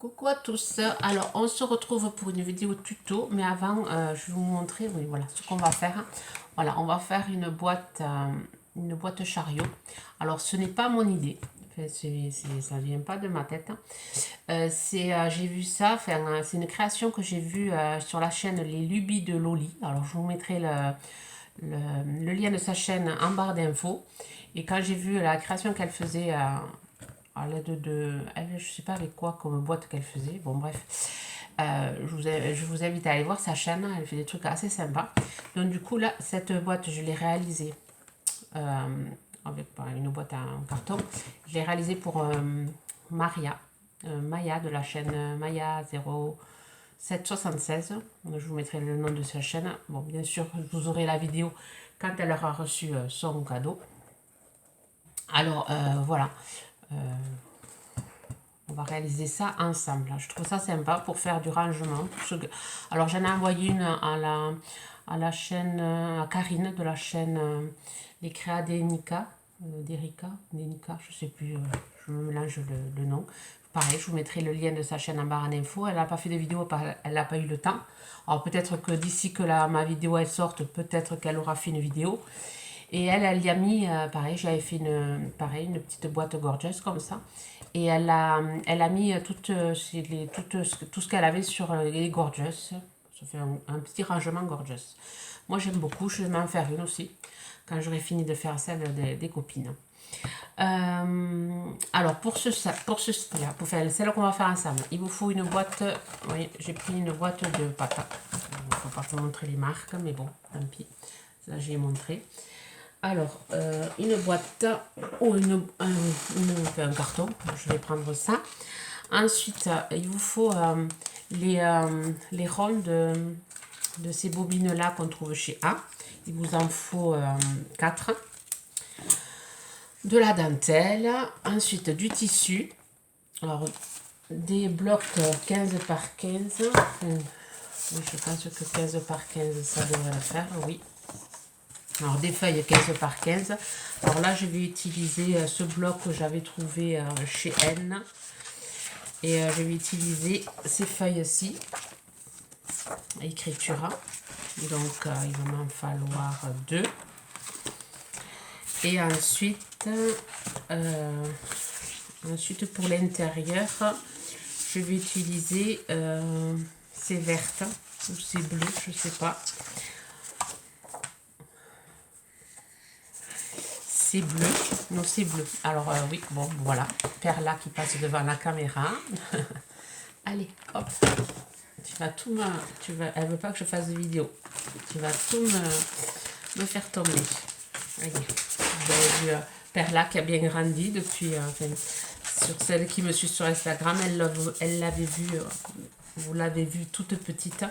Coucou à tous, alors on se retrouve pour une vidéo tuto, mais avant je vais vous montrer, oui voilà, ce qu'on va faire. Voilà, on va faire une boîte chariot. Alors ce n'est pas mon idée, enfin, ça vient pas de ma tête. J'ai vu ça, enfin, c'est une création que j'ai vue sur la chaîne Les Lubies de Loli. Alors je vous mettrai le lien de sa chaîne en barre d'infos. Et quand j'ai vu la création qu'elle faisait à l'aide je sais pas avec quoi comme boîte qu'elle faisait, bon bref, je vous invite à aller voir sa chaîne, elle fait des trucs assez sympas. Donc du coup là, cette boîte je l'ai réalisée avec une boîte en carton, je l'ai réalisée pour Maya de la chaîne Maya 0776. Je vous mettrai le nom de sa chaîne. Bon, bien sûr, vous aurez la vidéo quand elle aura reçu son cadeau. Alors voilà, on va réaliser ça ensemble. Je trouve ça sympa pour faire du rangement. Alors j'en ai envoyé une à la chaîne, à Karine de la chaîne Les Créas d'Erika, d'Erika, je sais plus, je me mélange le nom. Pareil, je vous mettrai le lien de sa chaîne en barre d'infos. Elle n'a pas fait de vidéo, elle n'a pas eu le temps. Alors peut-être que d'ici que ma vidéo elle sorte, peut-être qu'elle aura fait une vidéo. Et elle y a mis, pareil, j'avais fait une petite boîte gorgeous comme ça. Et elle a mis tout ce qu'elle avait sur les gorgeous. Ça fait un petit rangement gorgeous. Moi j'aime beaucoup, je vais m'en faire une aussi, quand j'aurai fini de faire celle des copines. Alors pour faire celle qu'on va faire ensemble, il vous faut une boîte. Oui, j'ai pris une boîte de patates. Il ne faut pas te montrer les marques, mais bon, tant pis. Ça j'ai montré. Alors, une boîte ou un carton, je vais prendre ça. Ensuite, il vous faut les ronds de ces bobines-là qu'on trouve chez A. Il vous en faut 4. De la dentelle, ensuite du tissu. Alors, des blocs 15 par 15. Oui, je pense que 15 par 15, ça devrait le faire, oui. Alors des feuilles 15 par 15. Alors là je vais utiliser ce bloc que j'avais trouvé chez N. Et je vais utiliser ces feuilles-ci. Écriture. Donc il va m'en falloir 2. Et ensuite, pour l'intérieur, je vais utiliser ces vertes ou ces bleues, je sais pas. C'est bleu, non c'est bleu. Alors oui, bon voilà, Perla qui passe devant la caméra. Allez, hop, tu vas tout elle veut pas que je fasse de vidéo. Tu vas tout me faire tomber. Allez, vous avez vu Perla qui a bien grandi depuis, sur celle qui me suit sur Instagram, elle l'avait vu, vous l'avez vu toute petite.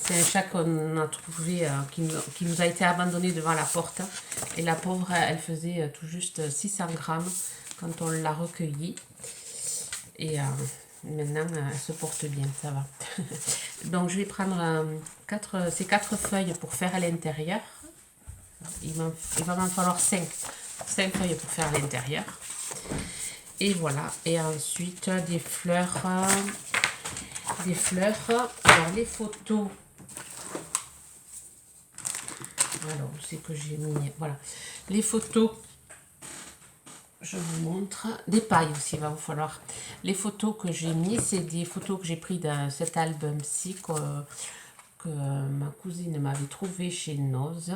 C'est un chat qu'on a trouvé, qui nous a été abandonné devant la porte. Et la pauvre, elle faisait tout juste 600 grammes quand on l'a recueillie. Et maintenant, elle se porte bien, ça va. Donc, je vais prendre ces 4 feuilles pour faire à l'intérieur. Il va m'en falloir 5 feuilles pour faire à l'intérieur. Et voilà. Et ensuite, des fleurs. Alors, les photos. Alors, où c'est que j'ai mis? Voilà. Les photos, je vous montre. Des pailles aussi, il va vous falloir. Les photos que j'ai mis, c'est des photos que j'ai prises dans cet album-ci que ma cousine m'avait trouvé chez Noz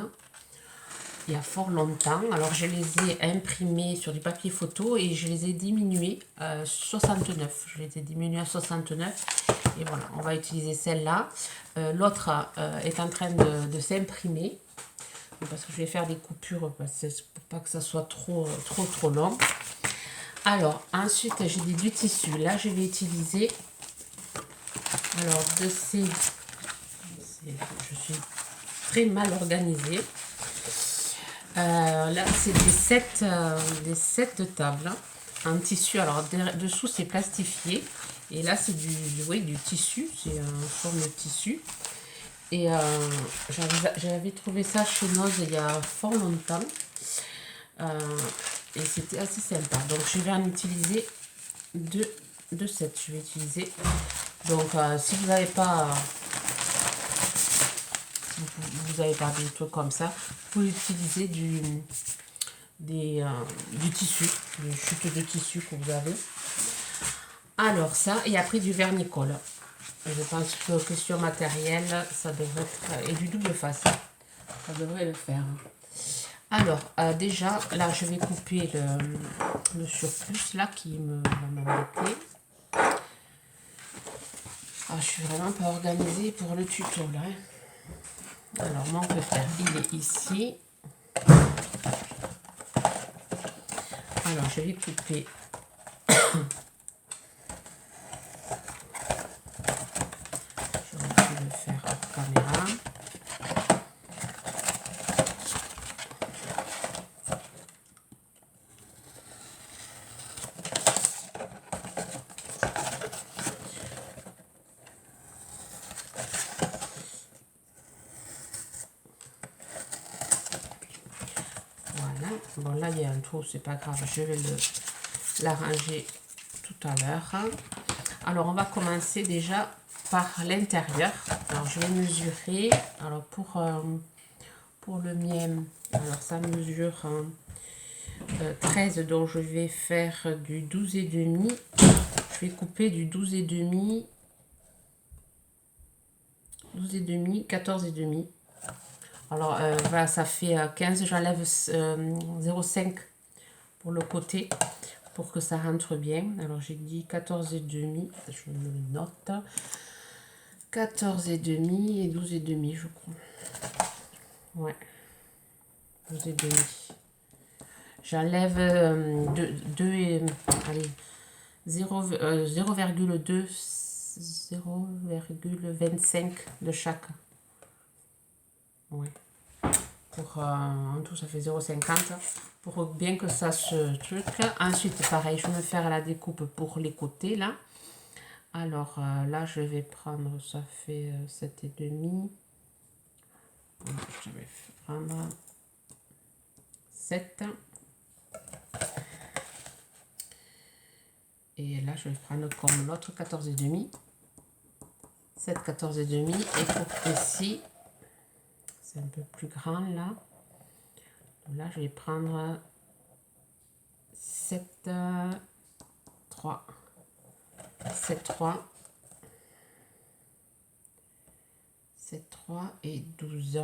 il y a fort longtemps. Alors, je les ai imprimées sur du papier photo et je les ai diminuées à 69. Je les ai diminuées à 69. Et voilà, on va utiliser celle-là. L'autre est en train de s'imprimer. Parce que je vais faire des coupures pour pas que ça soit trop long. Alors ensuite j'ai du tissu. Là je vais utiliser je suis très mal organisée. Là c'est des sets de table en tissu. Alors dessous c'est plastifié et là c'est du tissu, c'est en forme de tissu. Et j'avais trouvé ça chez Noz il y a fort longtemps. Et c'était assez sympa. Donc je vais en utiliser 2 de 7 je vais utiliser. Donc si vous n'avez pas des trucs comme ça, vous pouvez utiliser du tissu, une chute de tissu que vous avez. Alors ça, et après du vernicole. Je pense que question matérielle, ça devrait être, et du double face, ça devrait le faire. Alors déjà, là je vais couper le surplus là qui va m'embêter. Ah, je suis vraiment pas organisée pour le tuto là. Alors mon faire, il est ici. Alors je vais couper. J'aurais pu le faire hors caméra. Voilà. Bon là il y a un trou, c'est pas grave. Je vais l'arranger tout à l'heure. Alors on va commencer déjà par l'intérieur. Alors je vais mesurer. Alors pour le mien, alors ça mesure 13, donc je vais faire du 12,5. Je vais couper du 12,5, 14,5. Alors voilà, ça fait 15. J'enlève 0,5 pour le côté pour que ça rentre bien. Alors j'ai dit 14,5, je me le note. 14,5 et 12,5 je crois. Ouais. 12,5. J'enlève 0,25 de chaque. Ouais. Pour, en tout, ça fait 0,50 pour bien que ça se truc. Ensuite, pareil, je vais me faire la découpe pour les côtés là. Alors là, je vais prendre, ça fait 7,5. Je vais prendre 7. Et là, je vais prendre comme l'autre 14,5. 7, 14,5. Et pour ici, c'est un peu plus grand là. Donc là, je vais prendre 7, 3. 7, 3. 7, 3 et 12.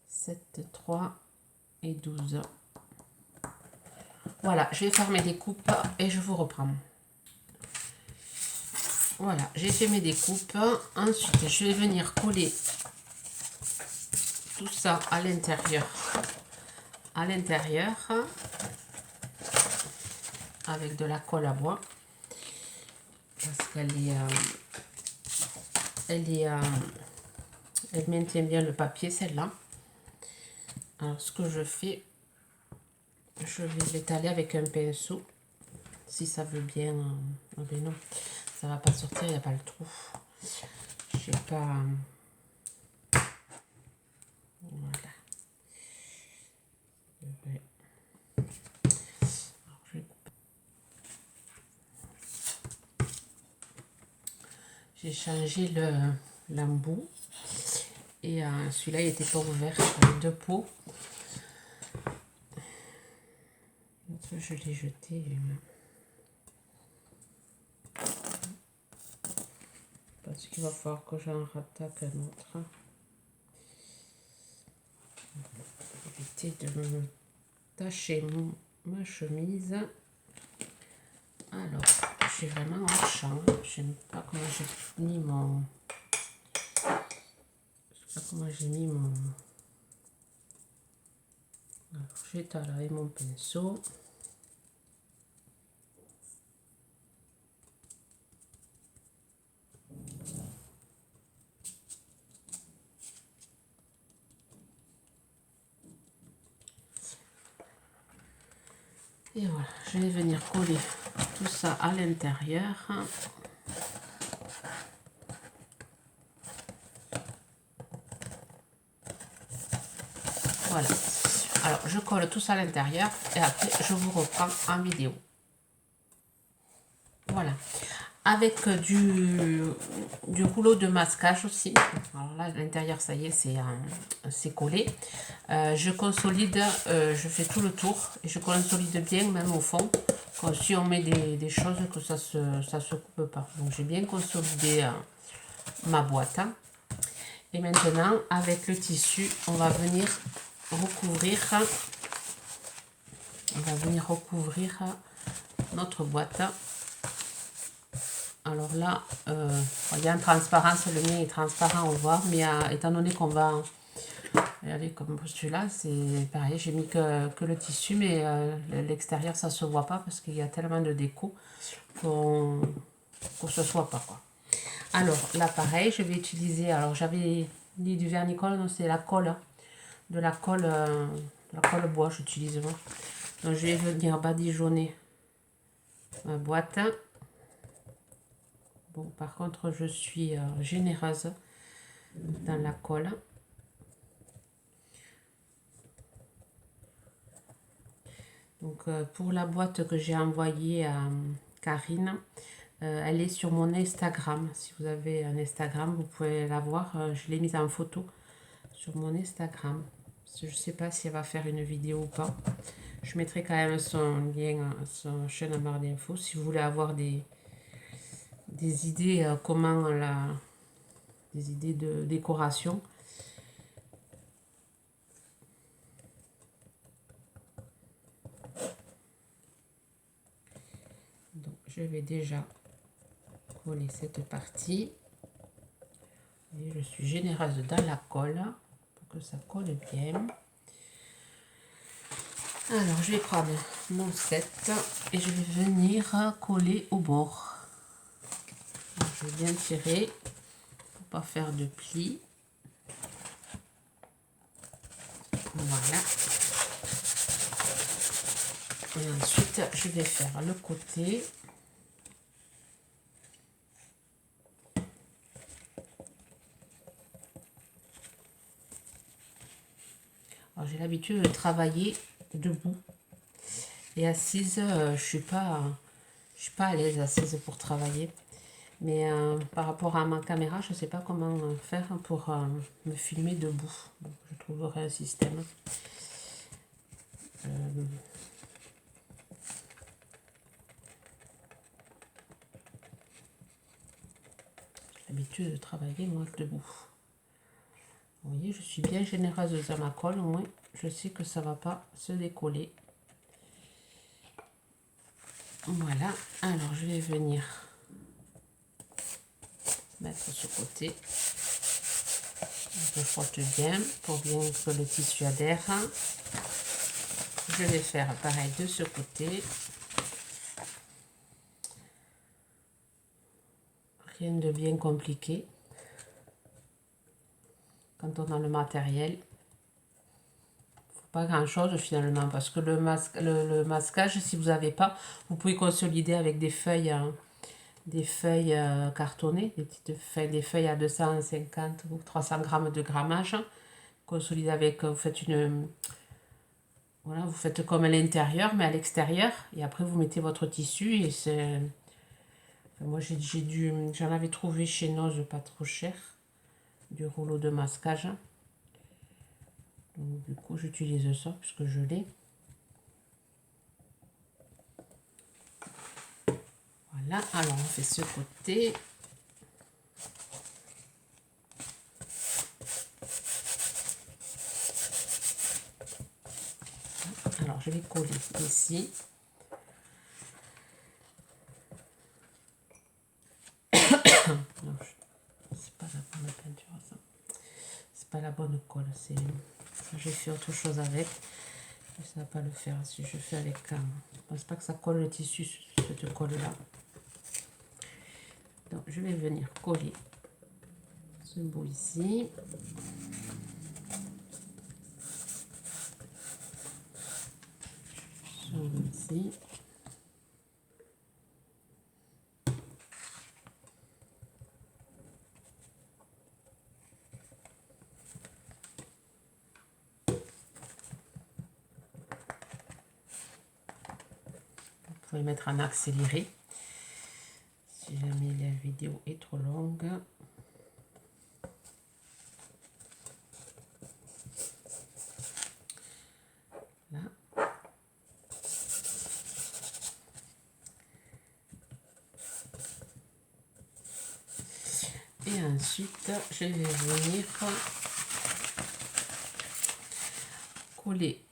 7, 3 et 12. Voilà, je vais faire mes découpes et je vous reprends. Voilà, j'ai fait mes découpes. Ensuite, je vais venir coller tout ça à l'intérieur. Avec de la colle à bois. Parce qu'elle elle maintient bien le papier, celle-là. Alors, ce que je fais, je vais l'étaler avec un pinceau. Si ça veut bien. Oh ben non, ça va pas sortir, il n'y a pas le trou. Je sais pas. Voilà. J'ai changé l'embout. Et celui-là, il n'était pas ouvert. Avec 2 pots. L'autre, je l'ai jeté. Parce qu'il va falloir que j'en rattaque un autre. Éviter de me tacher ma chemise. Alors, je suis vraiment en champ. Je sais pas comment j'ai mis mon... Je sais pas comment j'ai mis mon... Alors, j'étale avec mon pinceau. Et voilà, je vais venir coller tout ça à l'intérieur. Voilà. Alors, je colle tout ça à l'intérieur et après, je vous reprends en vidéo. Voilà. Avec du rouleau de masquage aussi. Alors là, l'intérieur, ça y est, c'est collé. Je consolide, je fais tout le tour et je consolide bien, même au fond. Comme si on met des choses, que ça se coupe pas. Donc j'ai bien consolidé ma boîte. Et maintenant, avec le tissu, on va venir recouvrir. Notre boîte. Alors là, il y a une transparence, le mien est transparent, on voit, mais étant donné qu'on va aller comme celui-là, c'est pareil, j'ai mis que le tissu, mais l'extérieur ça se voit pas parce qu'il y a tellement de déco qu'on se soit pas quoi. Alors là pareil, je vais utiliser, alors j'avais dit du vernicole, non c'est la colle, de la colle bois j'utilise moi. Donc je vais venir badigeonner ma boîte. Bon, par contre, je suis généreuse dans la colle. Donc, pour la boîte que j'ai envoyée à Karine, elle est sur mon Instagram. Si vous avez un Instagram, vous pouvez la voir. Je l'ai mise en photo sur mon Instagram. Je ne sais pas si elle va faire une vidéo ou pas. Je mettrai quand même son lien, son chaîne en barre d'infos. Si vous voulez avoir des idées, des idées de décoration. Donc, je vais déjà coller cette partie. Et je suis généreuse dans la colle pour que ça colle bien. Alors, je vais prendre mon set et je vais venir coller au bord. Donc, je vais bien tirer pour pas faire de plis. Voilà. Et ensuite, je vais faire le côté. Alors, j'ai l'habitude de travailler debout. Et assise, je suis pas à l'aise assise pour travailler. Mais par rapport à ma caméra, je ne sais pas comment faire pour me filmer debout. Donc, je trouverai un système. J'ai l'habitude de travailler moi debout. Vous voyez, je suis bien généreuse dans ma colle. Au moins, je sais que ça ne va pas se décoller. Voilà. Alors, je vais venir mettre ce côté. Je frotte bien pour bien que le tissu adhère. Je vais faire pareil de ce côté. Rien de bien compliqué. Quand on a le matériel, pas grand chose finalement, parce que le masquage, si vous n'avez pas, vous pouvez consolider avec des feuilles cartonnées, des feuilles à 250 ou 300 grammes de grammage. Consolider avec, vous faites voilà, vous faites comme à l'intérieur, mais à l'extérieur, et après vous mettez votre tissu, et c'est... Enfin, moi j'en avais trouvé chez Noz pas trop cher, du rouleau de masquage. Donc, du coup, j'utilise ça puisque je l'ai. Voilà, alors on fait ce côté. Alors, je vais coller ici. C'est pas la bonne peinture, ça. C'est pas la bonne colle. J'ai fait autre chose avec. Ça ne va pas le faire si je fais avec. Je ne pense pas que ça colle le tissu, cette colle-là. Donc, je vais venir coller ce bout ici. Ce bout ici. Vous pouvez mettre en accéléré. si jamais la vidéo est trop longue. Là. Et ensuite, je vais venir coller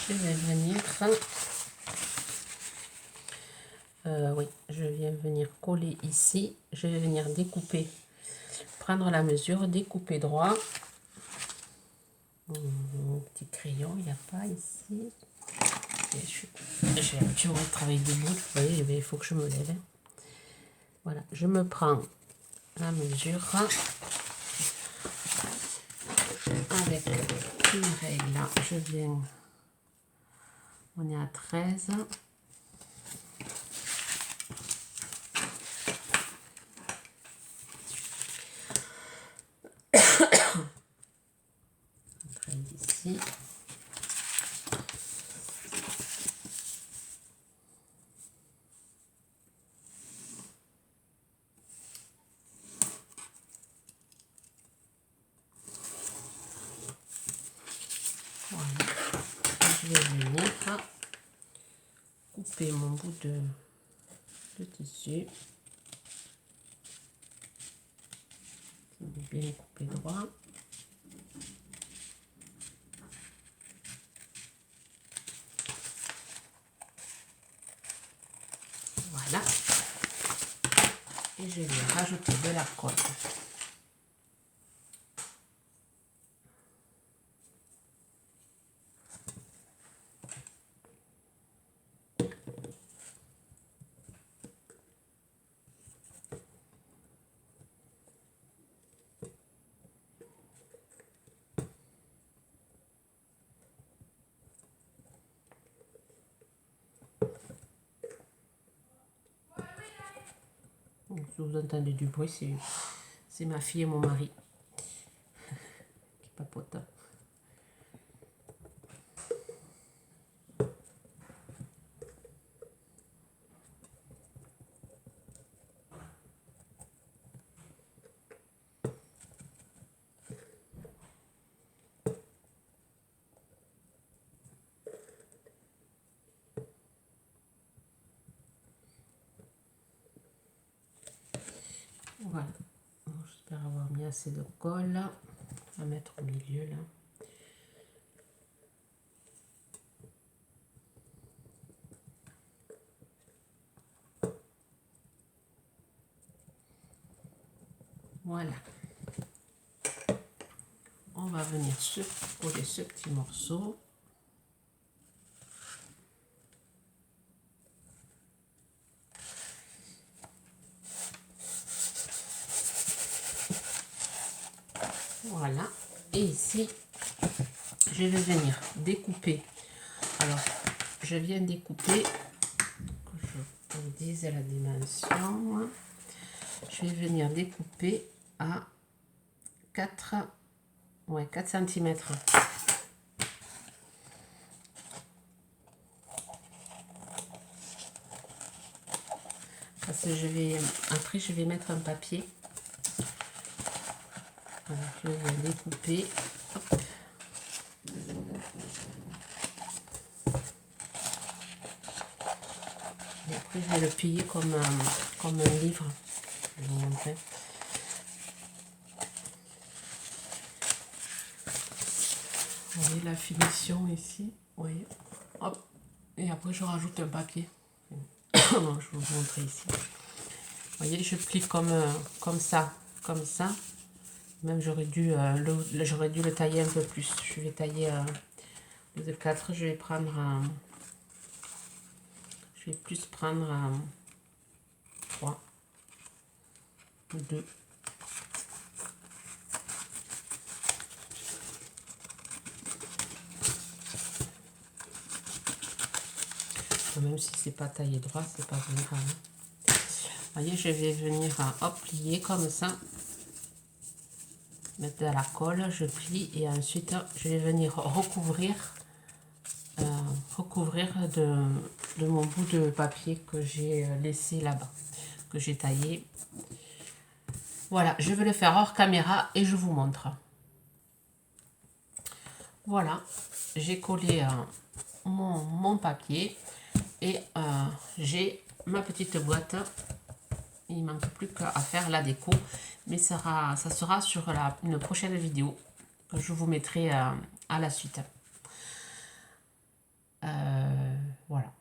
je vais venir oui, je viens venir coller ici, je vais venir découper, prendre la mesure, découper droit. Mon petit crayon, il n'y a pas ici. J'ai l'habitude de travailler debout, vous voyez, il faut que je me lève. Voilà, je me prends la mesure avec une règle. Je viens, on est à 13. Ici. Voilà. Je vais venir couper mon bout de tissu. Bien couper droit. Voilà. Et je vais rajouter de la colle. Si vous entendez du bruit, c'est ma fille et mon mari qui papotent. Voilà, j'espère avoir mis assez de colle. On va mettre au milieu là. Voilà. On va venir coller ce petit morceau. Voilà. Et ici, je vais venir découper. Alors, je viens découper, que je vous dise la dimension. Je vais venir découper à 4 cm. Parce que après je vais mettre un papier. Voilà, je vais découper. Hop. Et après je vais le plier comme un livre. Je vais vous montrer. Vous voyez la finition ici, vous voyez. Hop. Et après je rajoute un papier. Non, je vais vous montrer ici. Vous voyez, je plie comme ça. Même j'aurais dû le tailler un peu plus. Je vais tailler de 4. Je vais prendre je vais plus prendre 3 ou 2. Même si c'est pas taillé droit, c'est pas grave. Vous voyez, je vais venir plier comme ça. Mettre de la colle, je plie et ensuite je vais venir recouvrir recouvrir de mon bout de papier que j'ai laissé là-bas, que j'ai taillé. Voilà, je vais le faire hors caméra et je vous montre. Voilà, j'ai collé mon papier et j'ai ma petite boîte. Il ne manque plus qu'à faire la déco, mais ça sera sur une prochaine vidéo que je vous mettrai à la suite. Voilà.